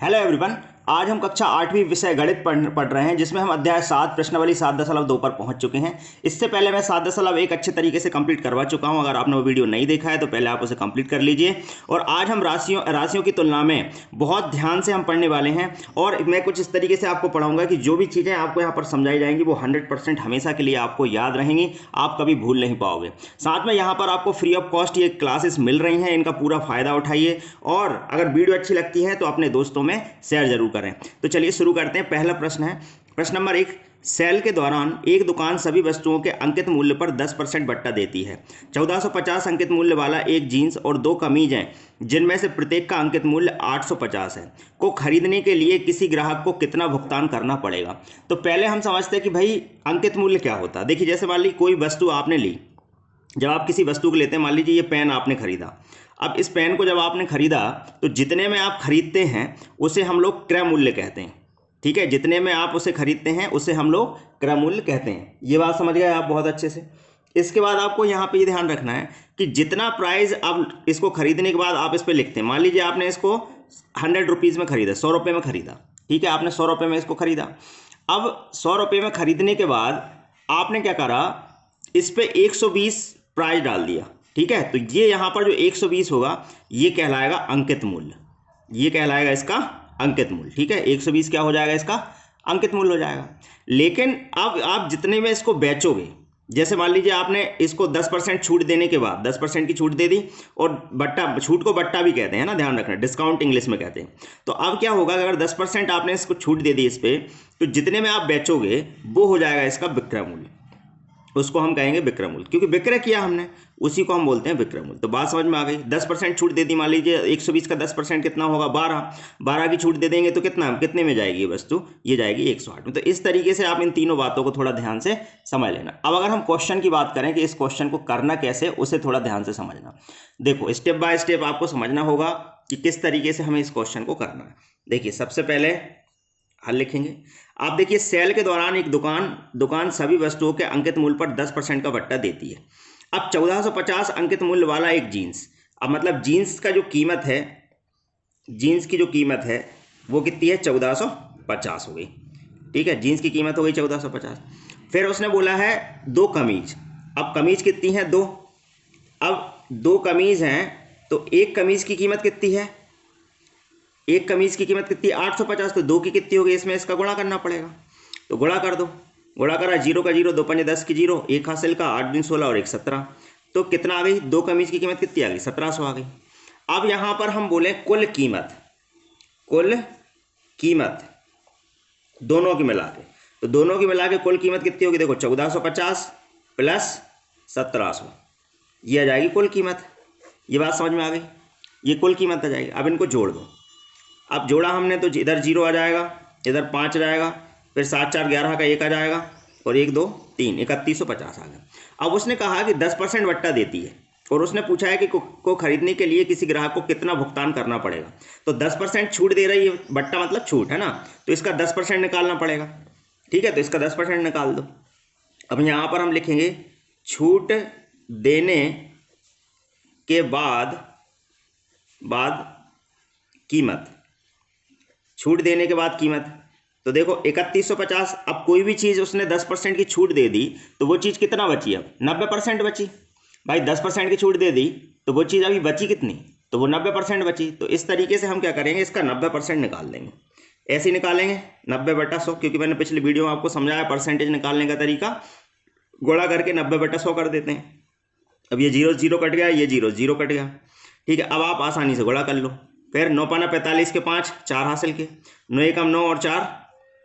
Hello everyone. आज हम कक्षा 8वीं विषय गणित पढ़ रहे हैं, जिसमें हम अध्याय 7 प्रश्नावली 7.2 पर पहुंच चुके हैं। इससे पहले मैं 7.1 अच्छे तरीके से कंप्लीट करवा चुका हूं। अगर आपने वो वीडियो नहीं देखा है तो पहले आप उसे कंप्लीट कर लीजिए। और आज हम राशियों की तुलना में बहुत ध्यान से हम पढ़ने वाले हैं, और मैं कुछ इस तरीके से आपको पढ़ाऊंगा कि जो भी चीज़ें आपको यहाँ पर समझाई जाएंगी वो 100% हमेशा के लिए आपको याद रहेंगी, आप कभी भूल नहीं पाओगे। साथ में यहाँ पर आपको फ्री ऑफ कॉस्ट ये क्लासेस मिल रही हैं, इनका पूरा फायदा उठाइए। और अगर वीडियो अच्छी लगती है तो अपने दोस्तों में शेयर जरूर करें। तो चलिए शुरू करते हैं। पहला प्रश्न है, प्रश्न नंबर 1। सेल के दौरान एक दुकान सभी वस्तुओं के अंकित मूल्य पर 10% बट्टा देती है। 1450 अंकित मूल्य वाला एक जीन्स और 2 कमीजें, जिनमें से प्रत्येक का अंकित मूल्य 850 है, को खरीदने के लिए किसी ग्राहक को कितना भुगतान करना पड़ेगा। तो पहले हम समझते हैं कि भाई अंकित मूल्य क्या होता है। देखिए, जैसे मान ली कोई वस्तु आपने ली, जब आप किसी वस्तु को लेते हैं, मान लीजिए ये पेन आपने खरीदा। अब इस पेन को जब आपने खरीदा तो जितने में आप खरीदते हैं उसे हम लोग क्रय मूल्य कहते हैं। ठीक है, जितने में आप उसे खरीदते हैं उसे हम लोग क्रय मूल्य कहते हैं। ये बात समझ गए आप बहुत अच्छे से। इसके बाद आपको यहाँ पे ये ध्यान रखना है कि जितना प्राइस आप इसको खरीदने के बाद आप इस पर लिखते हैं। मान लीजिए आपने इसको 100 रुपीज़ में खरीदा, 100 रुपये में खरीदा। ठीक है, आपने 100 रुपये में इसको खरीदा। अब 100 रुपये में खरीदने के बाद आपने क्या करा, इस पर 120 प्राइस डाल दिया। ठीक है, तो ये यहाँ पर जो 120 होगा ये कहलाएगा अंकित मूल्य। ये कहलाएगा इसका अंकित मूल्य। ठीक है, 120 क्या हो जाएगा, इसका अंकित मूल्य हो जाएगा। लेकिन अब आप जितने में इसको बेचोगे, जैसे मान लीजिए आपने इसको 10% छूट देने के बाद 10% की छूट दे दी, और बट्टा, छूट को बट्टा भी कहते हैं ना, ध्यान रखना, डिस्काउंट इंग्लिश में कहते हैं। तो अब क्या होगा, अगर 10% आपने इसको छूट दे दी इस पर, तो जितने में आप बेचोगे वो हो जाएगा इसका विक्रय मूल्य। उसको हम कहेंगे विक्रय मूल्य, क्योंकि विक्रय किया हमने, उसी को हम बोलते हैं विक्रय मूल्य। तो बात समझ में आ गई। 10% छूट दे दी, मान लीजिए 120 का 10% कितना होगा, 12 की छूट दे देंगे तो कितने में जाएगी ये वस्तु, ये जाएगी 108 में। तो इस तरीके से आप इन तीनों बातों को थोड़ा ध्यान से समझ लेना। अब अगर हम क्वेश्चन की बात करें कि इस क्वेश्चन को करना कैसे, उसे थोड़ा ध्यान से समझना। देखो, स्टेप बाय स्टेप आपको समझना होगा कि किस तरीके से हमें इस क्वेश्चन को करना है। देखिए, सबसे पहले हल लिखेंगे। आप देखिए, सेल के दौरान एक दुकान सभी वस्तुओं के अंकित मूल्य पर 10% का बट्टा देती है। अब 1450 अंकित मूल्य वाला एक जीन्स, अब मतलब जीन्स का जो कीमत है, जीन्स की जो कीमत है वो कितनी है, 1450 हो गई। ठीक है, जीन्स की कीमत हो गई 1450। फिर उसने बोला है 2 कमीज। अब कमीज कितनी है, 2। अब 2 कमीज हैं तो एक कमीज की कीमत कितनी है, एक कमीज की कीमत कितनी, 850। तो 2 की कितनी होगी, इसमें इसका गुणा करना पड़ेगा। तो गुणा कर दो, गुणा करा, 0 का 0, 2 पंजे 10 की 0, 1 हासिल का, 8 दूनी 16 और 1 17। तो कितना आ गई, 2 कमीज की कीमत कितनी आ गई, 1700 आ गई। अब यहाँ पर हम बोले कुल कीमत दोनों की मिला के, तो दोनों की मिला के कुल कीमत कितनी होगी, देखो 1450 प्लस 1700, ये आ जाएगी कुल कीमत। ये बात समझ में आ गई, ये कुल कीमत आ जाएगी। अब इनको जोड़ दो। अब जोड़ा हमने तो इधर 0 आ जाएगा, इधर 5 आ जाएगा, फिर 7 4 11 का 1 आ जाएगा, और 1 2 3 3150 आ गया। अब उसने कहा कि 10% बट्टा देती है, और उसने पूछा है कि को खरीदने के लिए किसी ग्राहक को कितना भुगतान करना पड़ेगा। तो 10% छूट दे रही है, बट्टा मतलब छूट है ना, तो इसका 10% निकालना पड़ेगा। ठीक है, तो इसका 10% निकाल दो। अब यहाँ पर हम लिखेंगे छूट देने के बाद कीमत, छूट देने के बाद कीमत। तो देखो 3150। अब कोई भी चीज़ उसने 10% की छूट दे दी तो वो चीज़ कितना बची, अब 90% बची। भाई 10% की छूट दे दी तो वो चीज़ अभी बची कितनी, तो वो 90% बची। तो इस तरीके से हम क्या करेंगे, इसका 90% निकाल देंगे। ऐसे ही निकालेंगे 90/100, क्योंकि मैंने पिछले वीडियो में आपको समझाया परसेंटेज निकालने का तरीका। गुणा करके 90/100 कर देते हैं। अब ये 0 0 कट गया, ये 0 0 कट गया। ठीक है, अब आप आसानी से गुणा कर लो। फिर 9 पाना 45 के 5 4 हासिल के, 9 एकम 9 और 4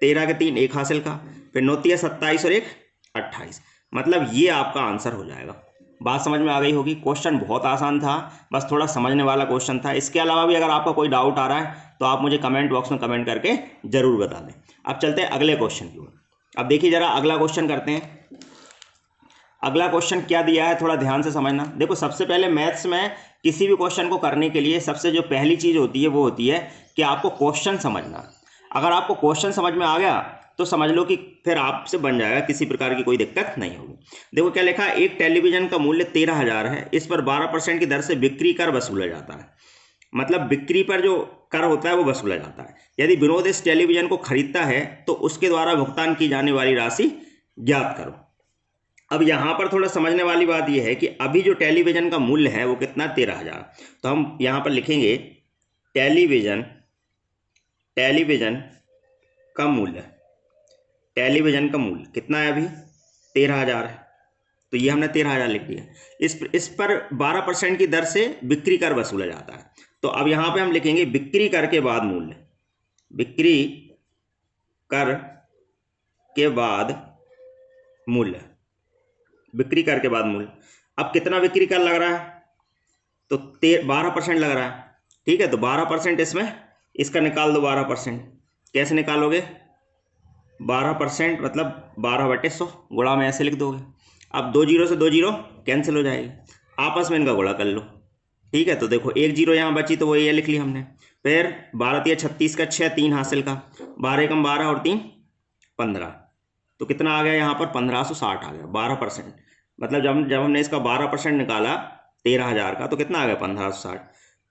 13 के 3 1 हासिल का, फिर 9 3 27 और 1 28। मतलब ये आपका आंसर हो जाएगा। बात समझ में आ गई होगी। क्वेश्चन बहुत आसान था, बस थोड़ा समझने वाला क्वेश्चन था। इसके अलावा भी अगर आपका कोई डाउट आ रहा है तो आप मुझे कमेंट बॉक्स में कमेंट करके जरूर बता दें। अब चलते हैं अगले क्वेश्चन की ओर। अब देखिए जरा अगला क्वेश्चन करते हैं। अगला क्वेश्चन क्या दिया है, थोड़ा ध्यान से समझना। देखो, सबसे पहले मैथ्स में किसी भी क्वेश्चन को करने के लिए सबसे जो पहली चीज़ होती है वो होती है कि आपको क्वेश्चन समझना। अगर आपको क्वेश्चन समझ में आ गया तो समझ लो कि फिर आपसे बन जाएगा, किसी प्रकार की कोई दिक्कत नहीं होगी। देखो क्या लिखा है, एक टेलीविजन का मूल्य 13,000 है, इस पर 12% की दर से बिक्री कर वसूला जाता है। मतलब बिक्री पर जो कर होता है वो वसूला जाता है। यदि विनोद इस टेलीविजन को खरीदता है तो उसके द्वारा भुगतान की जाने वाली राशि ज्ञात करो। अब यहाँ पर थोड़ा समझने वाली बात यह है कि अभी जो टेलीविजन का मूल्य है वो कितना, 13,000। तो हम यहाँ पर लिखेंगे टेलीविजन का मूल्य, टेलीविजन का मूल्य कितना है, अभी 13,000 है। तो ये हमने 13,000 लिख दिया। इस पर 12% की दर से बिक्री कर वसूला जाता है। तो अब यहाँ पे हम लिखेंगे बिक्री कर के बाद मूल्य, बिक्री कर के बाद मूल्य, बिक्री कर के बाद मूल्य। अब कितना बिक्री कर लग रहा है, तो 12% लग रहा है, ठीक है। तो 12% इसमें, इसका निकाल दो 12%। कैसे निकालोगे, 12% मतलब 12/100, गुणा में ऐसे लिख दोगे। अब 2 जीरो से 2 जीरो कैंसिल हो जाएगी, आपस में इनका गुणा कर लो, ठीक है। तो देखो 1 जीरो यहाँ बची तो वो ये लिख ली हमने। फिर 12 × 36 का 6, 3 हासिल का, 12 × 12 और 3 15। तो कितना आ गया यहाँ पर, 1560 आ गया। 12% मतलब जब हमने इसका 12% निकाला 13,000 का, तो कितना आ गया, 1560।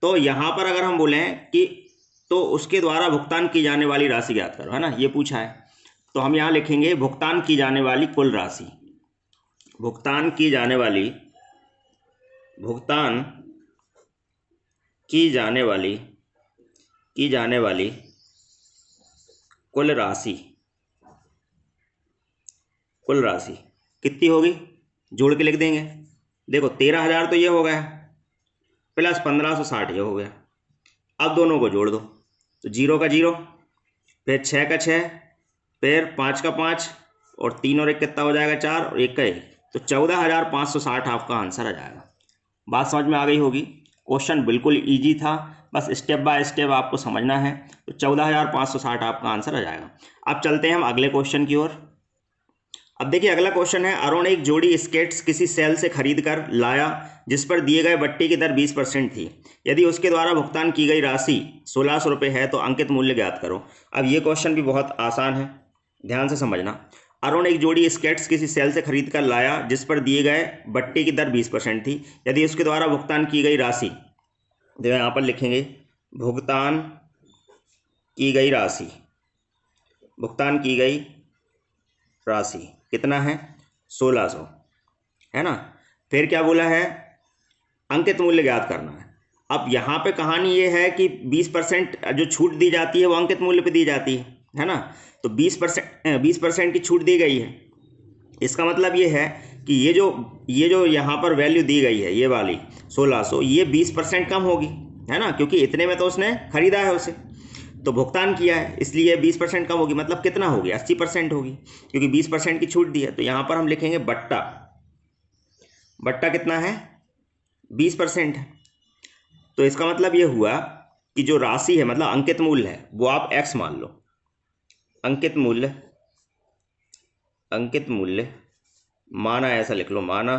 तो यहाँ पर अगर हम बोलें कि तो उसके द्वारा भुगतान की जाने वाली राशि ज्ञात करो, है ना, ये पूछा है। तो हम यहाँ लिखेंगे भुगतान की जाने वाली कुल राशि, भुगतान की जाने वाली कुल राशि कितनी होगी, जोड़ के लिख देंगे। देखो 13,000 तो ये हो गया, प्लस 1560 ये हो गया। अब दोनों को जोड़ दो, तो 0 का 0, फिर 6 का 6, फिर 5 का 5 और 3 और 1 कितना हो जाएगा, 4 और 1 का 1। तो 14,560 आपका आंसर आ जाएगा। बात समझ में आ गई होगी। क्वेश्चन बिल्कुल इजी था, बस स्टेप बाय स्टेप आपको समझना है। तो 14,560 आपका आंसर आ जाएगा। अब चलते हैं हम अगले क्वेश्चन की ओर। अब देखिए अगला क्वेश्चन है, अरुण एक जोड़ी स्केट्स किसी सेल से खरीद कर लाया जिस पर दिए गए बट्टे की दर 20% थी। यदि उसके द्वारा भुगतान की गई राशि 1,600 रुपये है तो अंकित मूल्य ज्ञात करो। अब ये क्वेश्चन भी बहुत आसान है, ध्यान से समझना। अरुण एक जोड़ी स्केट्स किसी सेल से खरीद कर लाया जिस पर दिए गए बट्टे की दर 20% थी। यदि उसके द्वारा भुगतान की गई राशि, देखो यहाँ पर लिखेंगे भुगतान की गई राशि, भुगतान की गई राशि कितना है, 1,600, है ना। फिर क्या बोला है, अंकित मूल्य ज्ञात करना है। अब यहाँ पे कहानी ये है कि 20% जो छूट दी जाती है वो अंकित मूल्य पे दी जाती है ना। तो 20% की छूट दी गई है। इसका मतलब ये है कि ये जो यहाँ पर वैल्यू दी गई है, ये वाली 1,600, ये 20% कम होगी, है ना, क्योंकि इतने में तो उसने खरीदा है उसे, तो भुगतान किया है, इसलिए 20% कम होगी। मतलब कितना होगी, 80% होगी, क्योंकि 20% की छूट दी है। तो यहाँ पर हम लिखेंगे बट्टा, बट्टा कितना है, 20% है। तो इसका मतलब ये हुआ कि जो राशि है, मतलब अंकित मूल्य है, वो आप x मान लो। अंकित मूल्य माना, ऐसा लिख लो, माना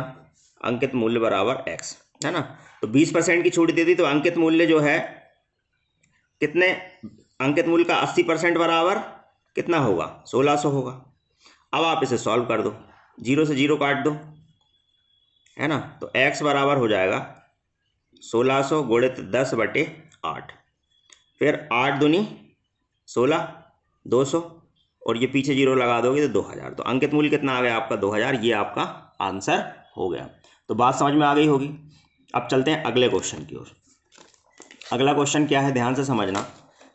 अंकित मूल्य बराबर x, है ना। तो 20% की छूट दे दी, तो अंकित मूल्य जो है कितने, अंकित मूल्य का 80% बराबर कितना होगा, 1,600 होगा। अब आप इसे सॉल्व कर दो, 0 से 0 काट दो, है ना। तो x बराबर हो जाएगा 1,600 गुणित 10/8, फिर 8 दूनी 16, 200 और ये पीछे 0 लगा दोगे तो 2,000। तो अंकित मूल्य कितना आ गया आपका, 2,000। ये आपका आंसर हो गया। तो बात समझ में आ गई होगी। अब चलते हैं अगले क्वेश्चन की ओर। अगला क्वेश्चन क्या है, ध्यान से समझना।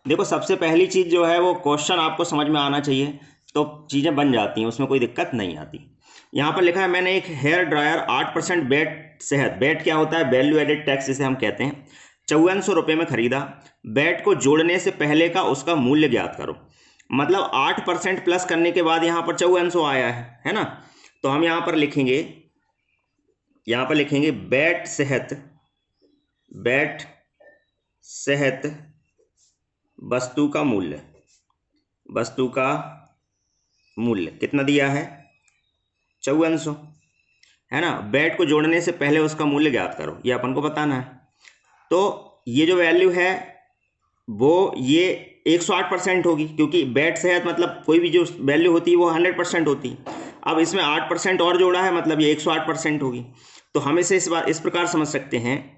देखो सबसे पहली चीज़ जो है वो क्वेश्चन आपको समझ में आना चाहिए, तो चीज़ें बन जाती हैं, उसमें कोई दिक्कत नहीं आती। यहाँ पर लिखा है, मैंने एक हेयर ड्रायर 8% बैट सेहत, बैट क्या होता है, वैल्यू एडेड टैक्स जिसे हम कहते हैं, 5400 रुपये में खरीदा। बैट को जोड़ने से पहले का उसका मूल्य ज्ञात करो। मतलब 8% प्लस करने के बाद यहाँ पर 5400 आया है ना। तो हम यहाँ पर लिखेंगे बैट सेहत वस्तु का मूल्य कितना दिया है, 5400, है ना। बैट को जोड़ने से पहले उसका मूल्य ज्ञात करो, ये अपन को बताना है। तो ये जो वैल्यू है वो ये 108% होगी, क्योंकि बैट सेहत मतलब कोई भी जो वैल्यू होती है वो 100% होती है। अब इसमें 8% और जोड़ा है, मतलब ये 108% होगी। तो हम इसे इस प्रकार समझ सकते हैं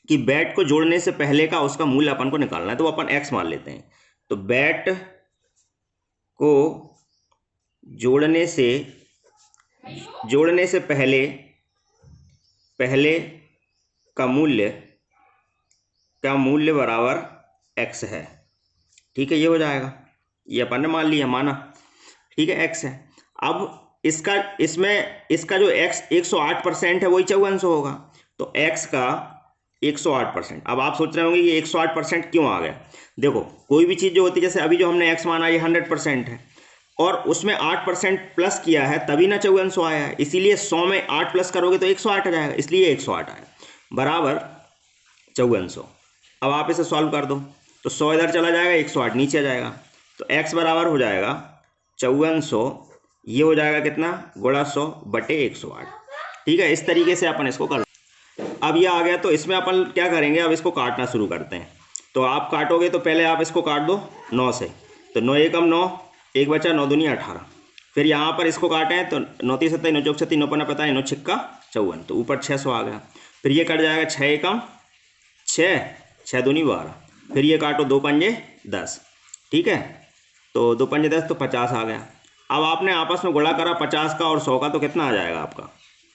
कि बैट को जोड़ने से पहले का उसका मूल्य अपन को निकालना है, तो अपन x मान लेते हैं। तो बैट को जोड़ने से पहले का मूल्य बराबर x है। ठीक है, ये हो जाएगा, ये अपन ने मान लिया, माना। ठीक है, x है। अब इसका जो x 108% है वही 5400 होगा, तो x का 108%। अब आप सोच रहे होंगे कि 108% क्यों आ गया। देखो, कोई भी चीज़ जो होती है, जैसे अभी जो हमने x माना ये 100% है और उसमें 8% प्लस किया है तभी ना 5400 आया है, इसीलिए 100 में 8 प्लस करोगे तो 108 आ जाएगा, इसलिए 108 आया बराबर 5400। अब आप इसे सॉल्व कर दो तो 100 इधर चला जाएगा, 108 नीचे आ जाएगा, तो x बराबर हो जाएगा 5400, ये हो जाएगा कितना, गुणा 100 बटे 108। ठीक है, इस तरीके से अपन इसको कर। अब ये आ गया, तो इसमें अपन क्या करेंगे, अब इसको काटना शुरू करते हैं। तो आप काटोगे तो पहले आप इसको काट दो 9 से, तो 9 एकम 9, 1 बचा, 9 दूनी 18। फिर यहाँ पर इसको काटें तो 9 3 7 9 चौक 36, 9 5 9 छिक्का 54, तो ऊपर 600 आ गया। फिर ये कट जाएगा 6 एकम 6, 6 दूनी 12। फिर ये काटो 2 पंजे 10। ठीक है, तो 2 पंजे 10, तो 50 आ गया। अब आपने आपस में गुणा करा 50 का और 100 का, तो कितना आ जाएगा आपका,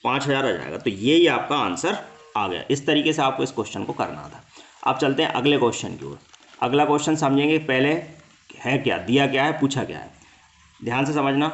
5000 आ जाएगा। तो यही आपका आंसर आ गया। इस तरीके से आपको इस क्वेश्चन को करना था। अब चलते हैं अगले क्वेश्चन की ओर। अगला क्वेश्चन समझेंगे, पहले है क्या, दिया क्या है, पूछा क्या है, ध्यान से समझना।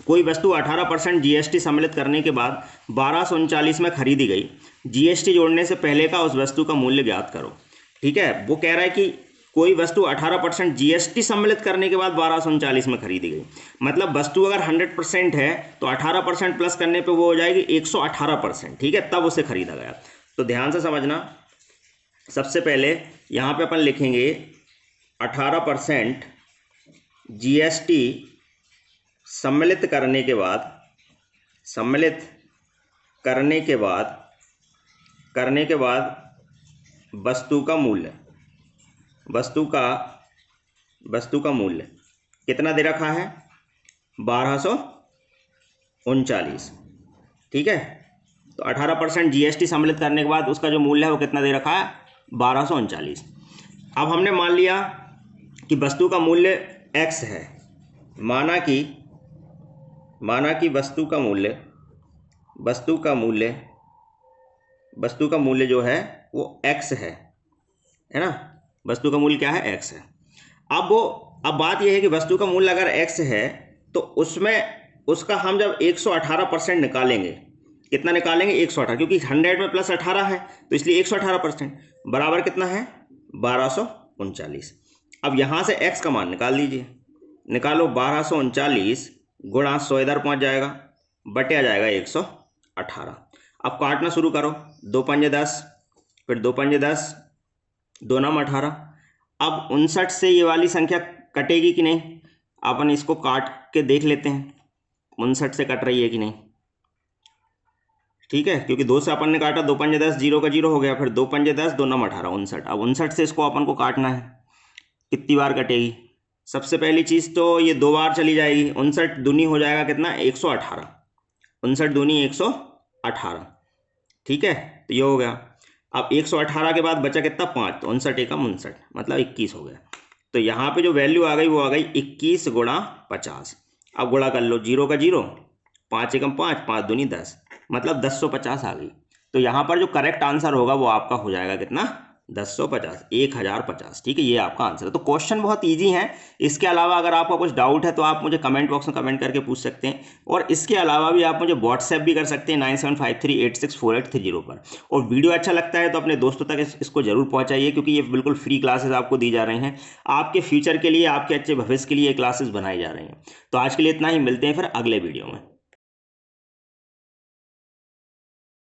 कोई वस्तु 18% जीएसटी सम्मिलित करने के बाद 1239 में खरीदी गई, जीएसटी जोड़ने से पहले का उस वस्तु का मूल्य ज्ञात करो। ठीक है, वो कह रहा है कि कोई वस्तु 18% जीएसटी सम्मिलित करने के बाद 1239 में खरीदी गई, मतलब वस्तु अगर 100% है तो 18% प्लस करने पे वो हो जाएगी 118%। ठीक है, तब उसे खरीदा गया। तो ध्यान से समझना, सबसे पहले यहाँ पे अपन लिखेंगे 18% जीएसटी सम्मिलित करने के बाद वस्तु का मूल्य कितना दे रखा है, 1239। ठीक है, तो 18% जीएसटी सम्मिलित करने के बाद उसका जो मूल्य है वो कितना दे रखा है, 1239। अब हमने मान लिया कि वस्तु का मूल्य x है, माना कि वस्तु का मूल्य जो है वो x है ना, वस्तु का मूल्य क्या है, x है। अब बात यह है कि वस्तु का मूल्य अगर x है तो उसका हम जब 118% निकालेंगे, कितना निकालेंगे, 118, क्योंकि 100 में प्लस 18 है तो इसलिए 118% बराबर कितना है, 1239। अब यहाँ से x का मान निकाल लीजिए, निकालो 1239 गुणा 100 इधर पहुँच जाएगा, बटे आ जाएगा 118। अब काटना शुरू करो, 2 पंजे 10, फिर 2 पंजे 10, 2 नाम 18। अब 59 से ये वाली संख्या कटेगी कि नहीं, अपन इसको काट के देख लेते हैं 59 से कट रही है कि नहीं। ठीक है, क्योंकि 2 से अपन ने काटा, 2 पंजे 10, 0 का 0 हो गया, फिर 2 पंजे 10, 2 नाम 18, 59। अब 59 से इसको अपन को काटना है, कितनी बार कटेगी। सबसे पहली चीज़ तो ये 2 बार चली जाएगी, 59 दूनी हो जाएगा कितना, 118, 59 दूनी 118। ठीक है, तो ये हो गया। अब 118 के बाद बचा कितना, 5, तो 59 एकम 59, मतलब 21 हो गया। तो यहाँ पे जो वैल्यू आ गई वो आ गई 21 गुणा 50। अब गुणा कर लो, 0 का 0, 5 एकम 5, 5 दूनी 10, मतलब 1050 आ गई। तो यहाँ पर जो करेक्ट आंसर होगा वो आपका हो जाएगा कितना, 1050, 1050। ठीक है, ये आपका आंसर है। तो क्वेश्चन बहुत इजी है। इसके अलावा अगर आपका कुछ डाउट है तो आप मुझे कमेंट बॉक्स में कमेंट करके पूछ सकते हैं, और इसके अलावा भी आप मुझे व्हाट्सएप भी कर सकते हैं 9753864830 पर। और वीडियो अच्छा लगता है तो अपने दोस्तों तक इसको जरूर पहुंचाइए, क्योंकि ये बिल्कुल फ्री क्लासेस आपको दी जा रही हैं, आपके फ्यूचर के लिए, आपके अच्छे भविष्य के लिए क्लासेस बनाई जा रही हैं। तो आज के लिए इतना ही, मिलते हैं फिर अगले वीडियो में।